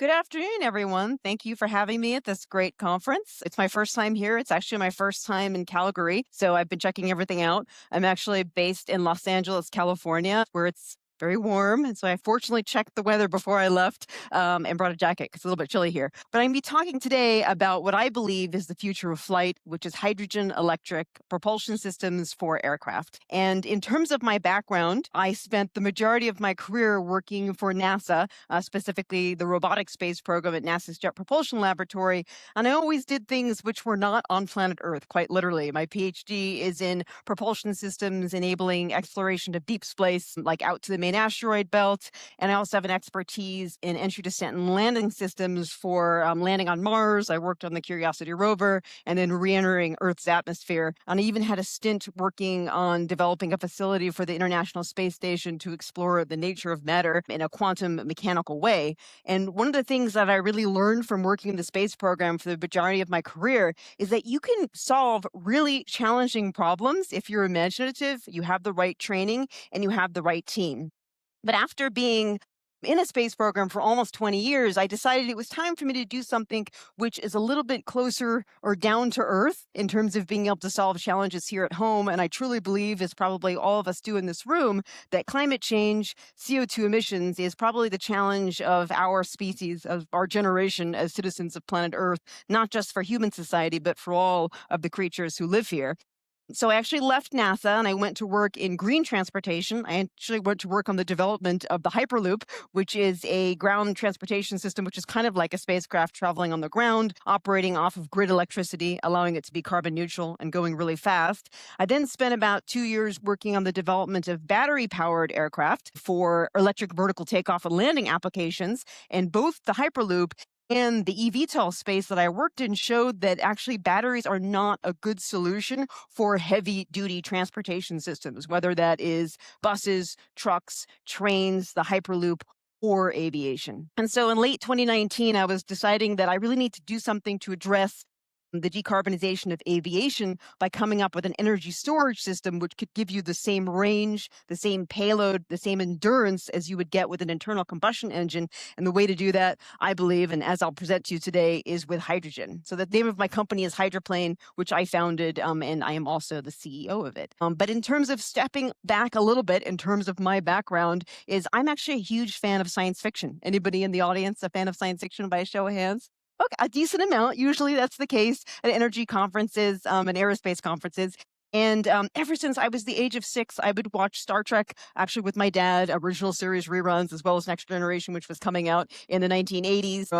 Good afternoon, everyone. Thank you for having me at this great conference. It's my first time here. It's actually my first time in Calgary, so I've been checking everything out. I'm actually based in Los Angeles, California, where it's very warm. And so I fortunately checked the weather before I left and brought a jacket because it's a little bit chilly here. But I'm going to be talking today about what I believe is the future of flight, which is hydrogen electric propulsion systems for aircraft. And in terms of my background, I spent the majority of my career working for NASA, specifically the robotic space program at NASA's Jet Propulsion Laboratory. And I always did things which were not on planet Earth, quite literally. My PhD is in propulsion systems enabling exploration of deep space, like out to the main asteroid belt. And I also have an expertise in entry, descent, and landing systems for landing on Mars. I worked on the Curiosity rover and then re-entering Earth's atmosphere. And I even had a stint working on developing a facility for the International Space Station to explore the nature of matter in a quantum mechanical way. And one of the things that I really learned from working in the space program for the majority of my career is that you can solve really challenging problems if you're imaginative, you have the right training, and you have the right team. But after being in a space program for almost 20 years, I decided it was time for me to do something which is a little bit closer or down to earth in terms of being able to solve challenges here at home. And I truly believe, as probably all of us do in this room, that climate change, CO2 emissions is probably the challenge of our species, of our generation as citizens of planet Earth, not just for human society, but for all of the creatures who live here. So I actually left NASA and I went to work in green transportation. I actually went to work on the development of the Hyperloop, which is a ground transportation system, which is kind of like a spacecraft traveling on the ground, operating off of grid electricity, allowing it to be carbon neutral and going really fast. I then spent about 2 years working on the development of battery-powered aircraft for electric vertical takeoff and landing applications. And both the Hyperloop and the eVTOL space that I worked in showed that actually batteries are not a good solution for heavy duty transportation systems, whether that is buses, trucks, trains, the Hyperloop, or aviation. And so in late 2019, I was deciding that I really need to do something to address the decarbonization of aviation by coming up with an energy storage system which could give you the same range, the same payload, the same endurance as you would get with an internal combustion engine. And the way to do that, I believe, and as I'll present to you today, is with hydrogen. So the name of my company is Hydroplane, which I founded, and I am also the CEO of it. But in terms of stepping back a little bit, in terms of my background, is I'm actually a huge fan of science fiction. Anybody in the audience a fan of science fiction by a show of hands? Okay, a decent amount. Usually that's the case at energy conferences and aerospace conferences. And ever since I was the age of 6, I would watch Star Trek, actually with my dad, original series reruns, as well as Next Generation, which was coming out in the 1980s.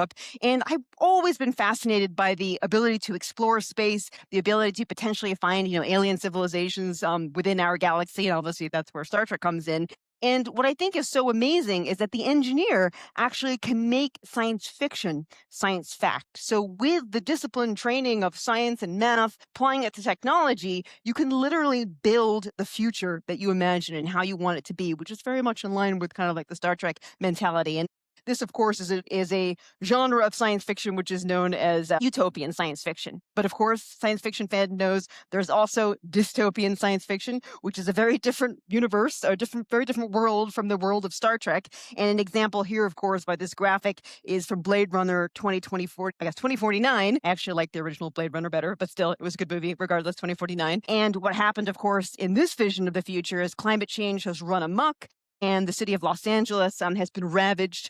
And I've always been fascinated by the ability to explore space, the ability to potentially find, alien civilizations within our galaxy. And obviously that's where Star Trek comes in. And what I think is so amazing is that the engineer actually can make science fiction science fact. So with the discipline training of science and math, applying it to technology, you can literally build the future that you imagine and how you want it to be, which is very much in line with kind of like the Star Trek mentality. And this, of course, is a genre of science fiction which is known as utopian science fiction. But of course, science fiction fan knows there's also dystopian science fiction, which is a very different universe, a very different world from the world of Star Trek. And an example here, of course, by this graphic is from Blade Runner 2049. I actually like the original Blade Runner better, but still, it was a good movie, regardless, 2049. And what happened, of course, in this vision of the future is climate change has run amok, and the city of Los Angeles has been ravaged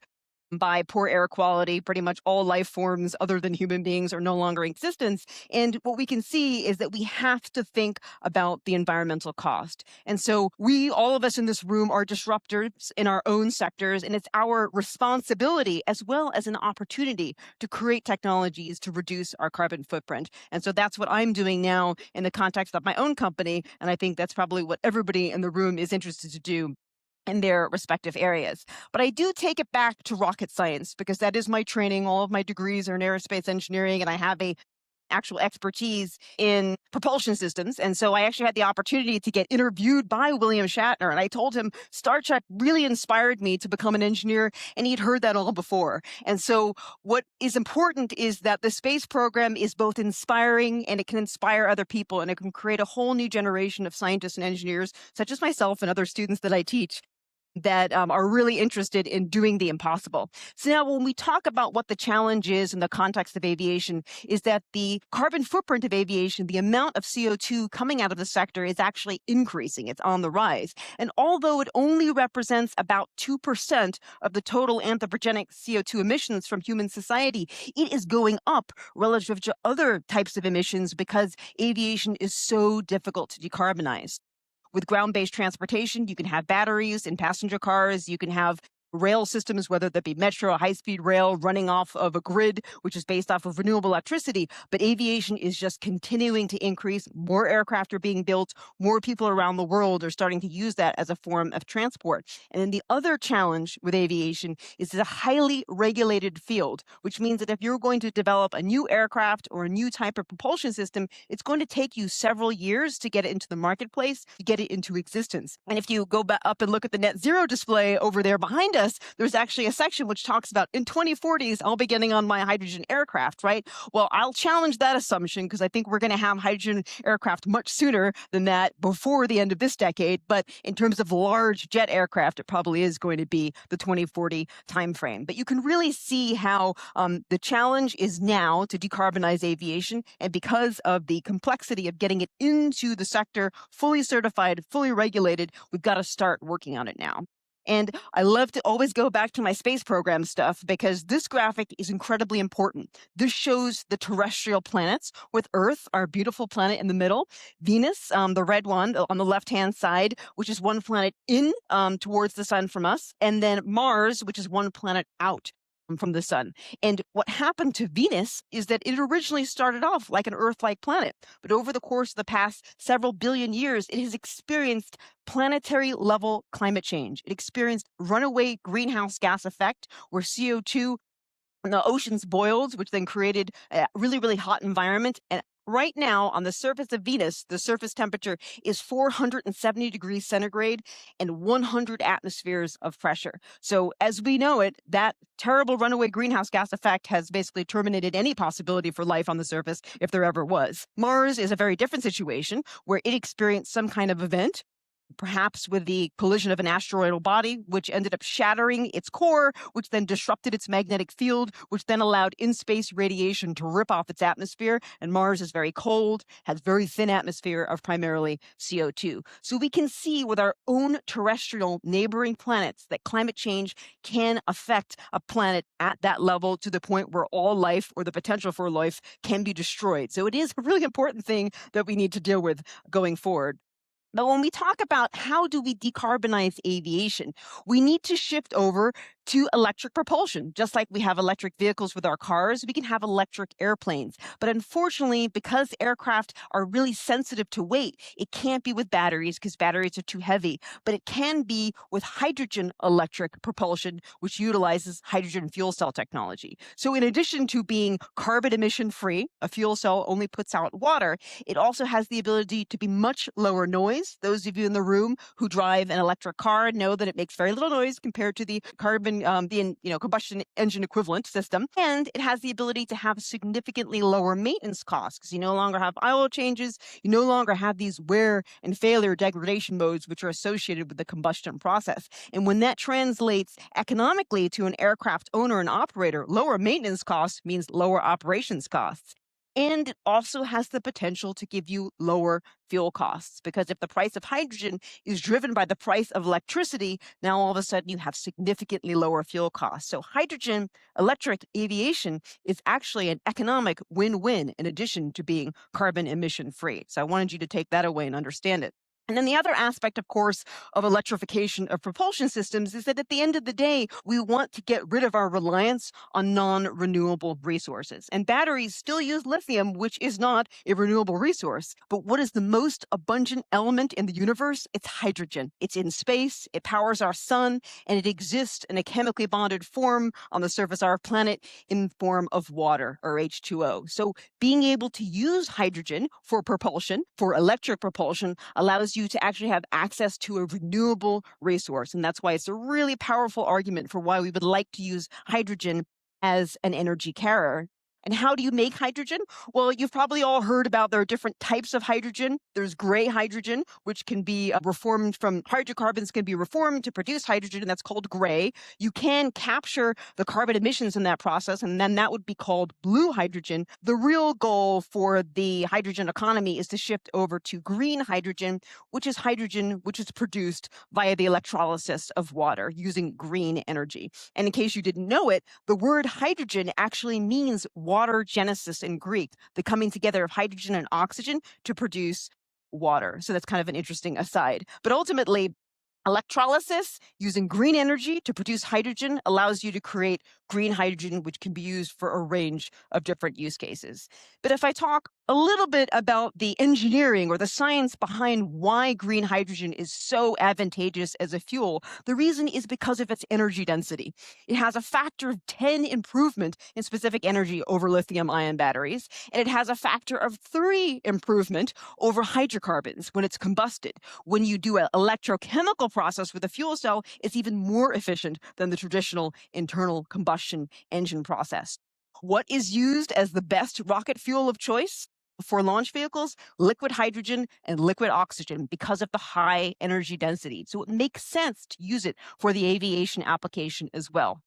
by poor air quality. Pretty much all life forms other than human beings are no longer in existence. And what we can see is that we have to think about the environmental cost. And so all of us in this room are disruptors in our own sectors, and it's our responsibility as well as an opportunity to create technologies to reduce our carbon footprint. And so that's what I'm doing now in the context of my own company. And I think that's probably what everybody in the room is interested to do in their respective areas. But I do take it back to rocket science because that is my training. All of my degrees are in aerospace engineering, and I have a actual expertise in propulsion systems. And so I actually had the opportunity to get interviewed by William Shatner. And I told him Star Trek really inspired me to become an engineer, and he'd heard that all before. And so what is important is that the space program is both inspiring and it can inspire other people, and it can create a whole new generation of scientists and engineers, such as myself and other students that I teach, that are really interested in doing the impossible. So now when we talk about what the challenge is in the context of aviation, is that the carbon footprint of aviation, the amount of CO2 coming out of the sector is actually increasing. It's on the rise. And although it only represents about 2% of the total anthropogenic CO2 emissions from human society, it is going up relative to other types of emissions because aviation is so difficult to decarbonize. With ground-based transportation, you can have batteries in passenger cars. You can have rail systems, whether that be metro, high-speed rail running off of a grid, which is based off of renewable electricity. But aviation is just continuing to increase. More aircraft are being built. More people around the world are starting to use that as a form of transport. And then the other challenge with aviation is it's a highly regulated field, which means that if you're going to develop a new aircraft or a new type of propulsion system, it's going to take you several years to get it into the marketplace, to get it into existence. And if you go up and look at the net zero display over there behind us, there's actually a section which talks about in 2040s, I'll be getting on my hydrogen aircraft, right? Well, I'll challenge that assumption because I think we're going to have hydrogen aircraft much sooner than that, before the end of this decade. But in terms of large jet aircraft, it probably is going to be the 2040 timeframe. But you can really see how the challenge is now to decarbonize aviation. And because of the complexity of getting it into the sector, fully certified, fully regulated, we've got to start working on it now. And I love to always go back to my space program stuff because this graphic is incredibly important. This shows the terrestrial planets, with Earth, our beautiful planet, in the middle, Venus, the red one on the left-hand side, which is one planet in towards the sun from us, and then Mars, which is one planet out from the sun. And what happened to Venus is that it originally started off like an Earth-like planet, but over the course of the past several billion years, it has experienced planetary level climate change. It experienced runaway greenhouse gas effect, where CO2 in the oceans boiled, which then created a really, really hot environment. And right now, on the surface of Venus, the surface temperature is 470 degrees centigrade and 100 atmospheres of pressure. So as we know it, that terrible runaway greenhouse gas effect has basically terminated any possibility for life on the surface, if there ever was. Mars is a very different situation, where it experienced some kind of event, perhaps with the collision of an asteroidal body, which ended up shattering its core, which then disrupted its magnetic field, which then allowed in-space radiation to rip off its atmosphere. And Mars is very cold, has very thin atmosphere of primarily CO2. So we can see with our own terrestrial neighboring planets that climate change can affect a planet at that level, to the point where all life, or the potential for life, can be destroyed. So it is a really important thing that we need to deal with going forward. But when we talk about how do we decarbonize aviation, we need to shift over to electric propulsion. Just like we have electric vehicles with our cars, we can have electric airplanes. But unfortunately, because aircraft are really sensitive to weight, it can't be with batteries because batteries are too heavy. But it can be with hydrogen electric propulsion, which utilizes hydrogen fuel cell technology. So in addition to being carbon emission free, a fuel cell only puts out water, it also has the ability to be much lower noise. Those of you in the room who drive an electric car know that it makes very little noise compared to the combustion engine equivalent system. And it has the ability to have significantly lower maintenance costs because you no longer have oil changes. You no longer have these wear and failure degradation modes, which are associated with the combustion process. And when that translates economically to an aircraft owner and operator, lower maintenance costs means lower operations costs. And it also has the potential to give you lower fuel costs, because if the price of hydrogen is driven by the price of electricity, now all of a sudden you have significantly lower fuel costs. So hydrogen electric aviation is actually an economic win-win, in addition to being carbon emission free. So I wanted you to take that away and understand it. And then the other aspect, of course, of electrification of propulsion systems is that at the end of the day, we want to get rid of our reliance on non-renewable resources. And batteries still use lithium, which is not a renewable resource. But what is the most abundant element in the universe? It's hydrogen. It's in space, it powers our sun, and it exists in a chemically bonded form on the surface of our planet in form of water, or H2O. So being able to use hydrogen for propulsion, for electric propulsion, allows you to actually have access to a renewable resource. And that's why it's a really powerful argument for why we would like to use hydrogen as an energy carrier. And how do you make hydrogen? Well, you've probably all heard about there are different types of hydrogen. There's gray hydrogen, which can be reformed from hydrocarbons, can be reformed to produce hydrogen, and that's called gray. You can capture the carbon emissions in that process, and then that would be called blue hydrogen. The real goal for the hydrogen economy is to shift over to green hydrogen which is produced via the electrolysis of water using green energy. And in case you didn't know it, the word hydrogen actually means water genesis in Greek, the coming together of hydrogen and oxygen to produce water. So that's kind of an interesting aside. But ultimately, electrolysis using green energy to produce hydrogen allows you to create green hydrogen, which can be used for a range of different use cases. But if I talk a little bit about the engineering or the science behind why green hydrogen is so advantageous as a fuel, the reason is because of its energy density. It has a factor of 10 improvement in specific energy over lithium-ion batteries, and it has a factor of 3 improvement over hydrocarbons when it's combusted. When you do an electrochemical process with a fuel cell, it's even more efficient than the traditional internal combustion engine process. What is used as the best rocket fuel of choice for launch vehicles? Liquid hydrogen and liquid oxygen because of the high energy density. So it makes sense to use it for the aviation application as well.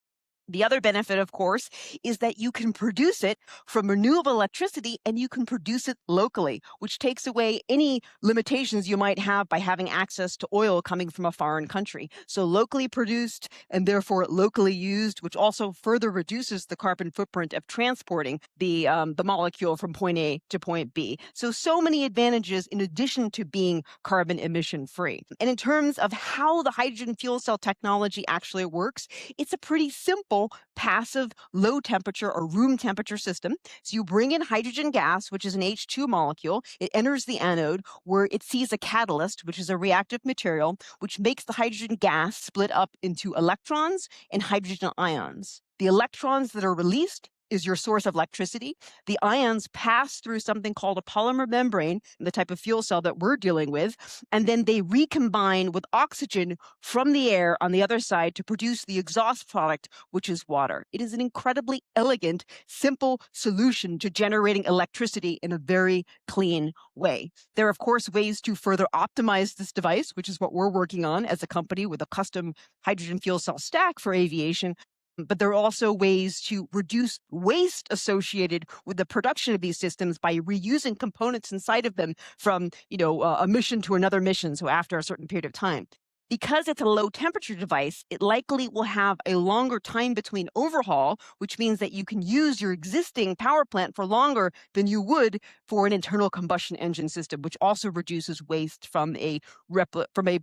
The other benefit, of course, is that you can produce it from renewable electricity and you can produce it locally, which takes away any limitations you might have by having access to oil coming from a foreign country. So locally produced and therefore locally used, which also further reduces the carbon footprint of transporting the molecule from point A to point B. So many advantages in addition to being carbon emission free. And in terms of how the hydrogen fuel cell technology actually works, it's a pretty simple passive low temperature or room temperature system. So you bring in hydrogen gas, which is an H2 molecule. It enters the anode where it sees a catalyst, which is a reactive material, which makes the hydrogen gas split up into electrons and hydrogen ions. The electrons that are released is your source of electricity. The ions pass through something called a polymer membrane, the type of fuel cell that we're dealing with, and then they recombine with oxygen from the air on the other side to produce the exhaust product, which is water. It is an incredibly elegant, simple solution to generating electricity in a very clean way. There are, of course, ways to further optimize this device, which is what we're working on as a company with a custom hydrogen fuel cell stack for aviation. But there are also ways to reduce waste associated with the production of these systems by reusing components inside of them from, a mission to another mission, so after a certain period of time. Because it's a low temperature device, it likely will have a longer time between overhaul, which means that you can use your existing power plant for longer than you would for an internal combustion engine system, which also reduces waste from a HYSKY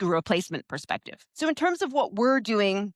replacement perspective. So in terms of what we're doing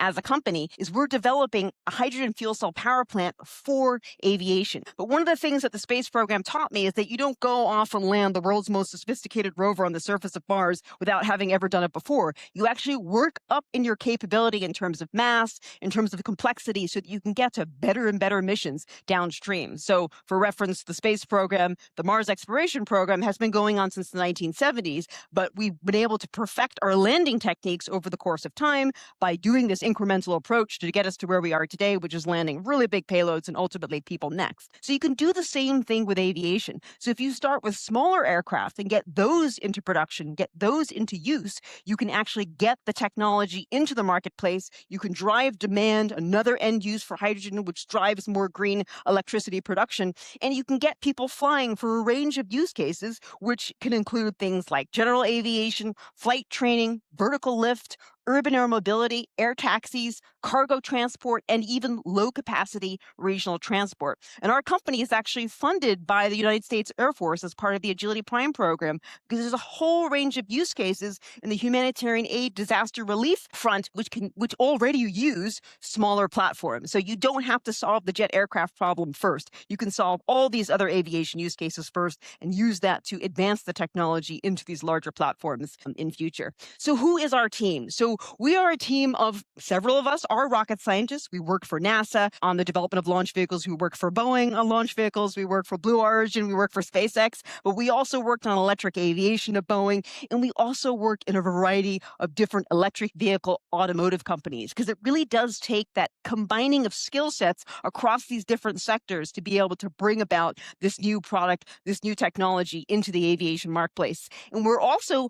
as a company, is we're developing a hydrogen fuel cell power plant for aviation. But one of the things that the space program taught me is that you don't go off and land the world's most sophisticated rover on the surface of Mars without having ever done it before. You actually work up in your capability in terms of mass, in terms of complexity, so that you can get to better and better missions downstream. So for reference, the space program, the Mars exploration program has been going on since the 1970s, but we've been able to perfect our landing techniques over the course of time by doing this incremental approach to get us to where we are today, which is landing really big payloads and ultimately people next. So you can do the same thing with aviation. So if you start with smaller aircraft and get those into production, get those into use, you can actually get the technology into the marketplace. You can drive demand, another end use for hydrogen, which drives more green electricity production. And you can get people flying for a range of use cases, which can include things like general aviation, flight training, vertical lift, urban air mobility, air taxis, cargo transport, and even low-capacity regional transport. And our company is actually funded by the United States Air Force as part of the Agility Prime program, because there's a whole range of use cases in the humanitarian aid disaster relief front, which already use smaller platforms. So you don't have to solve the jet aircraft problem first. You can solve all these other aviation use cases first and use that to advance the technology into these larger platforms in future. So who is our team? So so we are a team of several of us are rocket scientists. We work for NASA on the development of launch vehicles. We work for Boeing on launch vehicles. We work for Blue Origin. We work for SpaceX. But we also worked on electric aviation at Boeing. And we also work in a variety of different electric vehicle automotive companies, because it really does take that combining of skill sets across these different sectors to be able to bring about this new product, this new technology into the aviation marketplace. And we're also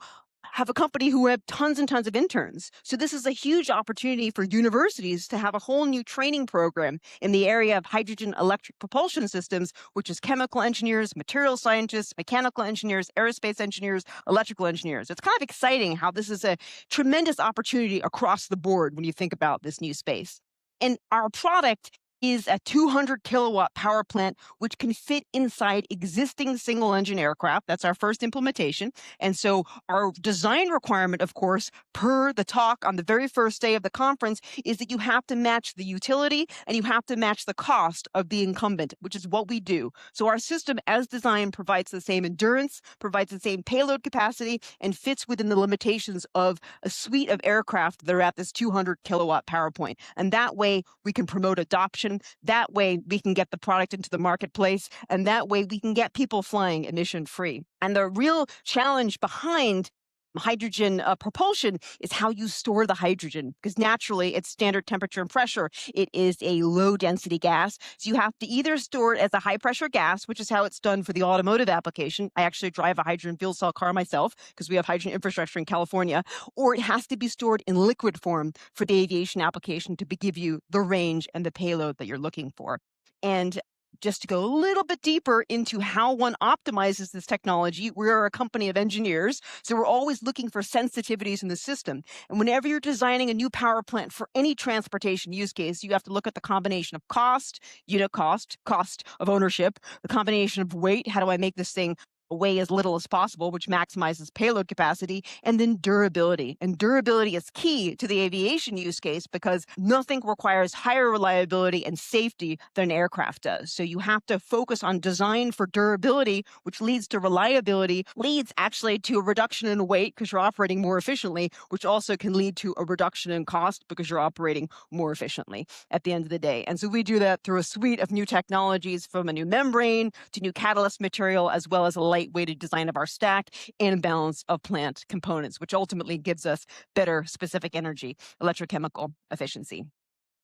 have a company who have tons and tons of interns. So this is a huge opportunity for universities to have a whole new training program in the area of hydrogen electric propulsion systems, which is chemical engineers, material scientists, mechanical engineers, aerospace engineers, electrical engineers. It's kind of exciting how this is a tremendous opportunity across the board when you think about this new space. And our product is a 200 kilowatt power plant, which can fit inside existing single engine aircraft. That's our first implementation. And so our design requirement, of course, per the talk on the very first day of the conference, is that you have to match the utility and you have to match the cost of the incumbent, which is what we do. So our system as designed provides the same endurance, provides the same payload capacity, and fits within the limitations of a suite of aircraft that are at this 200 kilowatt power point. And that way we can promote adoption. That way we can get the product into the marketplace, and that way we can get people flying emission free. And the real challenge behind hydrogen propulsion is how you store the hydrogen, because naturally it's standard temperature and pressure. It is a low density gas. So you have to either store it as a high pressure gas, which is how it's done for the automotive application. I actually drive a hydrogen fuel cell car myself because we have hydrogen infrastructure in California, or it has to be stored in liquid form for the aviation application to give you the range and the payload that you're looking for. And just to go a little bit deeper into how one optimizes this technology, we're a company of engineers, so we're always looking for sensitivities in the system. And whenever you're designing a new power plant for any transportation use case, you have to look at the combination of cost, unit cost, cost of ownership, the combination of weight, how do I make this thing weigh as little as possible, which maximizes payload capacity, and then durability. And durability is key to the aviation use case because nothing requires higher reliability and safety than an aircraft does. So you have to focus on design for durability, which leads to reliability, leads actually to a reduction in weight because you're operating more efficiently, which also can lead to a reduction in cost because you're operating more efficiently at the end of the day. And so we do that through a suite of new technologies, from a new membrane to new catalyst material, as well as a light-weighted design of our stack and balance of plant components, which ultimately gives us better specific energy, electrochemical efficiency.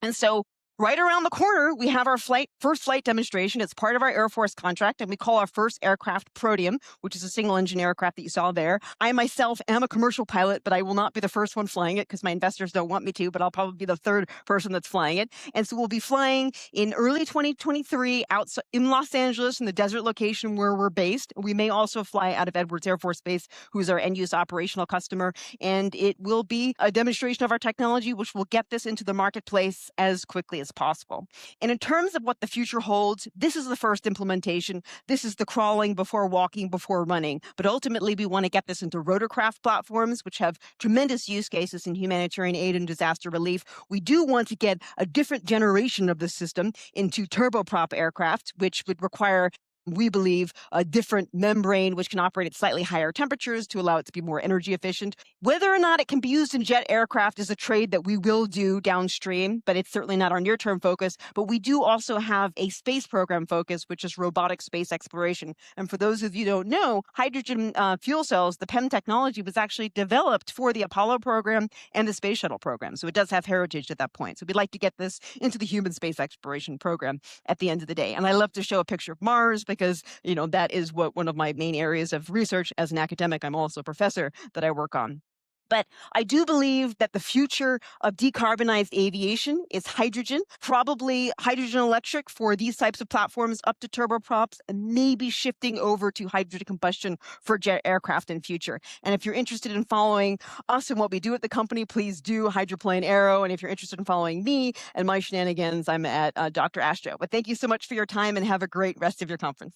And so right around the corner, we have our first flight demonstration. It's part of our Air Force contract, and we call our first aircraft Protium, which is a single-engine aircraft that you saw there. I myself am a commercial pilot, but I will not be the first one flying it because my investors don't want me to, but I'll probably be the third person that's flying it. And so we'll be flying in early 2023 outside in Los Angeles in the desert location where we're based. We may also fly out of Edwards Air Force Base, who's our end-use operational customer, and it will be a demonstration of our technology, which will get this into the marketplace as quickly as possible. And in terms of what the future holds, this is the first implementation. This is the crawling before walking, before running. But ultimately, we want to get this into rotorcraft platforms, which have tremendous use cases in humanitarian aid and disaster relief. We do want to get a different generation of the system into turboprop aircraft, which would require, we believe, a different membrane which can operate at slightly higher temperatures to allow it to be more energy efficient. Whether or not it can be used in jet aircraft is a trade that we will do downstream, but it's certainly not our near-term focus. But we do also have a space program focus, which is robotic space exploration. And for those of you who don't know, hydrogen fuel cells, the PEM technology, was actually developed for the Apollo program and the Space Shuttle program. So it does have heritage at that point. So we'd like to get this into the human space exploration program at the end of the day. And I love to show a picture of Mars because, you know, that is what one of my main areas of research as an academic. I'm also a professor that I work on. But I do believe that the future of decarbonized aviation is hydrogen, probably hydrogen electric for these types of platforms up to turboprops, and maybe shifting over to hydrogen combustion for jet aircraft in future. And if you're interested in following us and what we do at the company, please do Hydroplane Aero. And if you're interested in following me and my shenanigans, I'm at Dr. Astro. But thank you so much for your time and have a great rest of your conference.